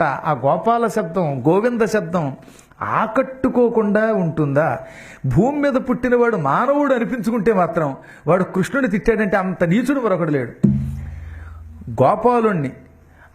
ఆ గోపాల శబ్దం, గోవింద శబ్దం ఆకట్టుకోకుండా ఉంటుందా? భూమి మీద పుట్టినవాడు మానవుడు అనిపించుకుంటే మాత్రం వాడు కృష్ణుని తిట్టాడంటే అంత నీచుడు మరొకడు లేడు. గోపాలుణ్ణి,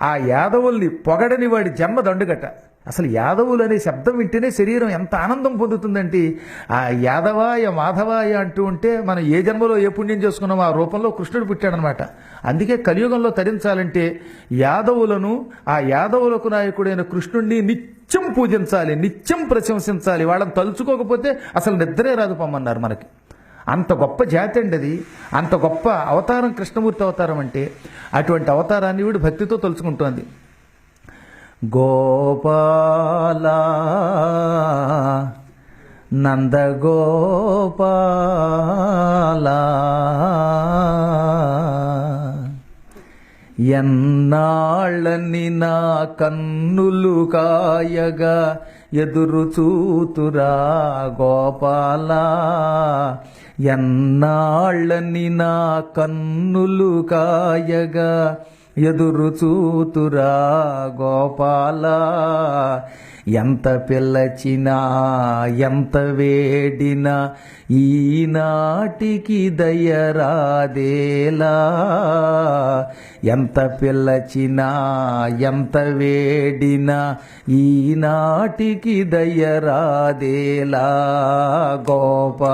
ఆ యాదవుల్ని పొగడని వాడి జన్మ దండుగట. అసలు యాదవులు అనే శబ్దం వింటేనే శరీరం ఎంత ఆనందం పొందుతుందంటే, ఆ యాదవాయ మాధవాయ అంటూ ఉంటే మనం ఏ జన్మలో ఏ పుణ్యం చేసుకున్నామో ఆ రూపంలో కృష్ణుడు పుట్టాడనమాట. అందుకే కలియుగంలో తరించాలంటే యాదవులను, ఆ యాదవులకు నాయకుడైన కృష్ణుడిని నిత్యం పూజించాలి, నిత్యం ప్రశంసించాలి. వాళ్ళని తలుచుకోకపోతే అసలు నిద్రే రాదు పొమ్మన్నారు మనకి. అంత గొప్ప జాతి అండి అది, అంత గొప్ప అవతారం కృష్ణమూర్తి అవతారం అంటే. అటువంటి అవతారాన్ని వీడు భక్తితో తలుచుకుంటోంది. గోపాల నందగోపాల ఎన్నాళ్ళని నా కన్నులు కాయగా ఎదురు చూతురా గోపాల, ఎన్నాళ్ళని నా కన్నులు కాయగా ఎదురు చూతురా గోపాల, ఎంత పిల్లచినా ఎంత వేడినా ఈనాటికి దయరాదేలా, ఎంత పిల్లచినా ఎంత వేడినా ఈనాటికి దయరాదేలా గోపాల.